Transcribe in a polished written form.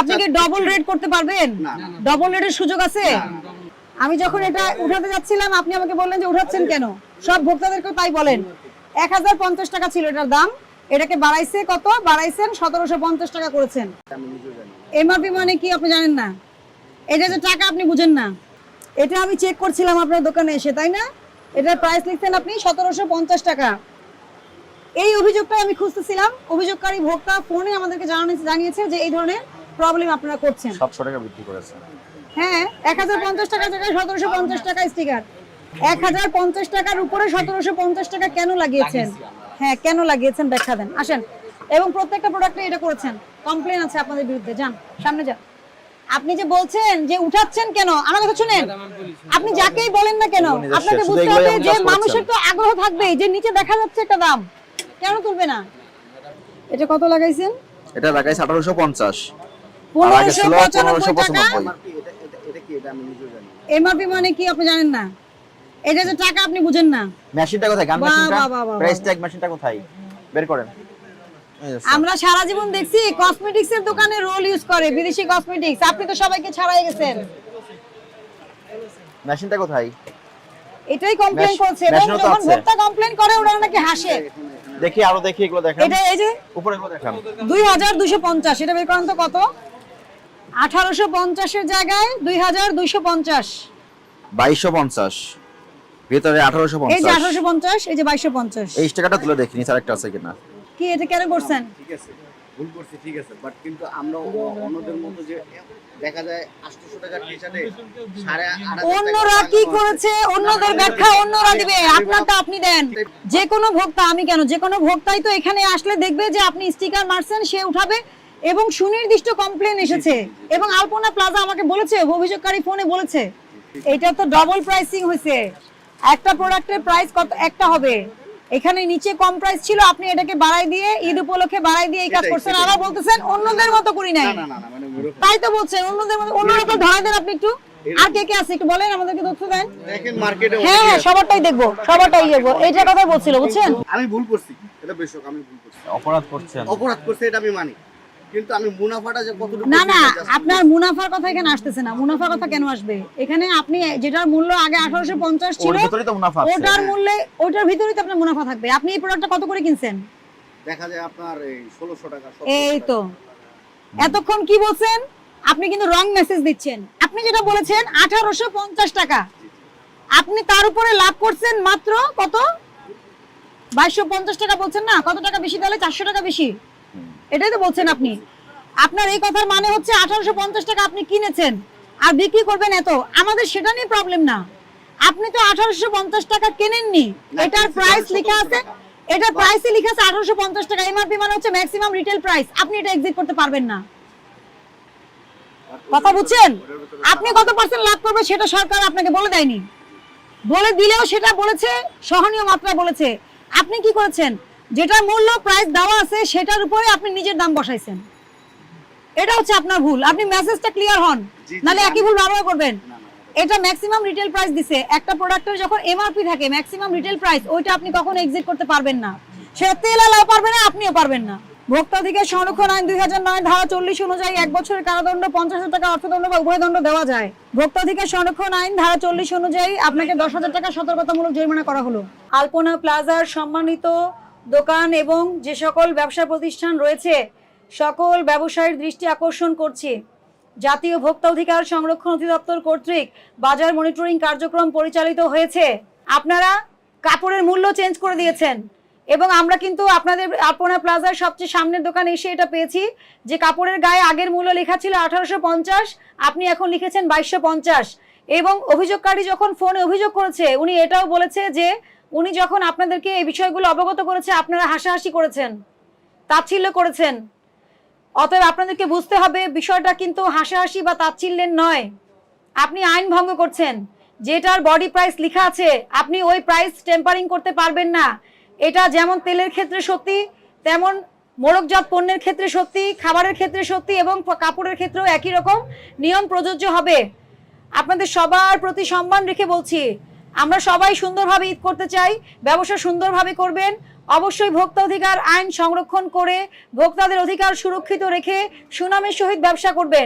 আপনি কি double rate করতে পারবেন? ডবল রেটের সুযোগ আছে? আমি যখন এটা উঠাতে যাচ্ছিলাম আপনি আমাকে বললেন যে উঠাচ্ছেন কেন? সব ভোক্তাদেরকে তাই বলেন। 1050 টাকা ছিল এটার দাম, এটাকে বাড়াইছে কত? বাড়াইছেন 1750 টাকা করেছেন। এমআরপি মানে কি আপনি জানেন না? এটা যে টাকা আপনি বুঝেন না। এটা আমি চেক করছিলাম আপনার দোকানে এসে, তাই না? এটার প্রাইস লিখছেন আপনি 1750 টাকা। এই অভিযোগটা আমি খুঁজতেছিলাম, অভিযোগকারী ভোক্তা ফোনে আমাদেরকে জানিয়েছে যে এই ধরনের প্রবলেম আপনারা করছেন। 700 টাকা বৃদ্ধি করেছে। হ্যাঁ, 1050 টাকা জায়গায় 1750 টাকা স্টিকার। 1050 টাকার উপরে 1750 টাকা কেন লাগিয়েছেন? হ্যাঁ, কেন লাগিয়েছেন ব্যাখ্যা দেন। আসেন, এবং প্রত্যেকটা প্রোডাক্টে এটা করেছেন। কমপ্লেন আছে আপনাদের বিরুদ্ধে, যান সামনে যান। আপনি যে বলছেন যে উঠাচ্ছেন কেন, আমার কথা শুনেন। আপনি যাকেই বলেন না কেন, আপনাকে বুঝতে হবে যে মানুষের তো আগ্রহ থাকবে যে নিচে দেখা যাচ্ছে একটা দাম, কেন তুলবে না? এটা কত লাগাইছেন? এটা লাগাইছে 1850। 1595 টাকা। এমআরপি মানে কি আপনি জানেন না? এটা যে টাকা আপনি বুঝেন না। মেশিনটা কোথায়? গান মেশিনটা, প্রাইস ট্যাগ মেশিনটা কোথায়? বের করেন। আমরা সারা জীবন দেখছি কসমেটিক্স এর দোকানে রোল ইউজ করে, বিদেশি কসমেটিক্স। আপনি তো সবাইকে ছাড়াই গেছেন। মেশিনটা কোথায়? এটাই কমপ্লেইন করছে, এবং যখন ভোক্তা কমপ্লেইন করে ওরা নাকি হাসে। দেখি, আরো দেখি, এগুলো দেখান। এটা এই যে উপরে এগুলো দেখান। 2250, এটা বের করেন তো কত? 1850 এর জায়গায় 2250। 2250 ভিতরে 1850। এই যে 1850, এই যে 2250। এই টাকাটা তুলে দেখি নিচে আরেকটা আছে কিনা। কি এটা কেন করছেন? ঠিক আছে, ভুল করছি, ঠিক আছে, বাট কিন্তু আমরা অন্যদের মতো যে দেখা যায় 800 টাকার টি-শার্টে 8.5 অন্যরা কি করেছে, অন্যদের ব্যাখ্যা অন্যরা দিবে, আপনারটা আপনি দেন। যে কোনো ভোক্তা, আমি কেন, যে কোনো ভোক্তাই তো এখানে আসলে দেখবে যে আপনি স্টিকার মারছেন, সে উঠাবে, এবং সুনির্দিষ্ট কমপ্লেন এসেছে। এবং আলপনা প্লাজা আমাকে বলেছে, অভিযোগকারী ফোনে বলেছে এটা তো ডবল প্রাইসিং হয়েছে। একটা প্রোডাক্টের প্রাইস কত একটা হবে, এখানে নিচে কম প্রাইস ছিল, আপনি এটাকে বাড়াই দিয়ে ঈদ উপলক্ষে বাড়াই দিয়ে এই কাজ করছেন। আবার বলতেছেন অন্যদের মতো করি নাই। মানে তাই তো বলছেন অন্যদের মতো। অন্যরা তো ধরাই দেন আপনি একটু। আর কে কে আছে একটু বলেন, আমাদেরকে তথ্য দেন। দেখেন মার্কেটে হ্যাঁ হ্যাঁ, সবারটাই দেখবো, সবারটাই দেখবো। এইটার কথা বলছিল, বুঝছেন? আমি ভুল করছি, এটা বেশক আমি ভুল করছি, অপরাধ করছেন। অপরাধ করছে, এটা আমি মানি, কিন্তু আমি মুনাফাটা যে কতটুকু। না না, আপনার মুনাফার কথা এখানে আসতেছে না। মুনাফার কথা কেন আসবে এখানে? আপনি যেটার মূল্য আগে 1850 ছিল, ওর ভিতরেই তো মুনাফা আছে। ওটার মূল্যে, ওটার ভিতরেই তো আপনার মুনাফা থাকবে। আপনি এই প্রোডাক্টটা কত করে কিনছেন? দেখা যায় আপনার এই 1600 টাকা। এই তো এতক্ষণ কি বলছেন? আপনি কিন্তু রং মেসেজ দিচ্ছেন। আপনি যেটা বলেছেন 1850 টাকা, আপনি তার উপরে লাভ করছেন মাত্র কত? 2250 টাকা বলছেন না? কত টাকা বেশি তাহলে? 400 টাকা বেশি। এটাই তো বলছেন আপনি। আপনার এই কথার মানে হচ্ছে 1850 টাকা আপনি কিনেছেন আর বিক্রি করবেন এত। আমাদের সেটা নিয়ে প্রবলেম না। আপনি তো 1850 টাকা কেনেননি, এটার প্রাইস লেখা আছে, এটা প্রাইসে লেখা আছে 1850 টাকা। এমআরপি মানে হচ্ছে ম্যাক্সিমাম রিটেল প্রাইস। আপনি এটা এক্সিট করতে পারবেন না। কথা বুঝছেন? আপনি কত পার্সেন্ট লাভ করবেন সেটা সরকার আপনাকে বলে দেয়নি। বলে দিলেও সেটা বলেছে সহনীয় মাত্রা বলেছে। আপনি কি করেছেন? যেটা মূল্য প্রাইস দেওয়া আছে সেটার উপরে আপনি নিজের দাম বসাইছেন। এটা হচ্ছে আপনার ভুল। আপনি মেসেজটা ক্লিয়ার হন, নালে একই ভুল বারবার করবেন। এটা ম্যাক্সিমাম রিটেল প্রাইস দিছে। একটা প্রোডাক্টের যখন এমআরপি থাকে ম্যাক্সিমাম রিটেল প্রাইস, ওইটা আপনি কখনো এক্সিট করতে পারবেন না। সেটা তেলালাও পারবে না, আপনিও পারবেন না। ভোক্তা অধিকার সংরক্ষণ আইন 2009 ধারা 40 অনুযায়ী 1 বছরের কারাদণ্ড, 50,000 টাকা অর্থদণ্ড বা উভয় দণ্ড দেওয়া যায়। ভোক্তা অধিকার সংরক্ষণ আইন ধারা 40 অনুযায়ী আপনাকে 10,000 টাকা সতর্কতামূলক জরিমানা করা হলো। আলপনা প্লাজার সম্মানিত দোকান এবং যে সকল ব্যবসা প্রতিষ্ঠান রয়েছে, সকল ব্যবসায়ীর দৃষ্টি আকর্ষণ করছি, জাতীয় ভোক্তা অধিকার সংরক্ষণ অধিদপ্তর কর্তৃক বাজার মনিটরিং কার্যক্রম পরিচালিত হয়েছে। আপনারা কাপড়ের মূল্য চেঞ্জ করে দিয়েছেন, এবং আমরা কিন্তু আপনাদের আলপনা প্লাজার সবচেয়ে সামনের দোকানে এসে এটা পেয়েছি যে কাপড়ের গায়ে আগের মূল্য লেখা ছিল 1850, আপনি এখন লিখেছেন 2250। এবং অভিযোগকারী যখন ফোনে অভিযোগ করেছে, উনি এটাও বলেছে যে উনি যখন আপনাদেরকে এই বিষয়গুলো অবগত করেছে, আপনারা হাসাহাসি করেছেন, তাচ্ছিল্য করেছেন। অতএব আপনাদেরকে বুঝতে হবে বিষয়টা কিন্তু হাসাহাসি বা তাচ্ছিল্যের নয়। আপনি আইন ভঙ্গ করছেন। যেটার বডি প্রাইস লেখা আছে আপনি ওই প্রাইস টেম্পারিং করতে পারবেন না। এটা যেমন তেলের ক্ষেত্রে সত্যি, তেমন মোড়কজাত পণ্যের ক্ষেত্রে সত্যি, খাবারের ক্ষেত্রে সত্যি, এবং কাপড়ের ক্ষেত্রেও একই রকম নিয়ম প্রযোজ্য হবে। আপনাদের সবার প্রতি সম্মান রেখে বলছি, আমরা সবাই সুন্দরভাবে ঈদ করতে চাই। ব্যবসা সুন্দরভাবে করবেন, অবশ্যই ভোক্তা অধিকার আইন সংরক্ষণ করে ভোক্তাদের অধিকার সুরক্ষিত রেখে সুনামের সহিত ব্যবসা করবেন।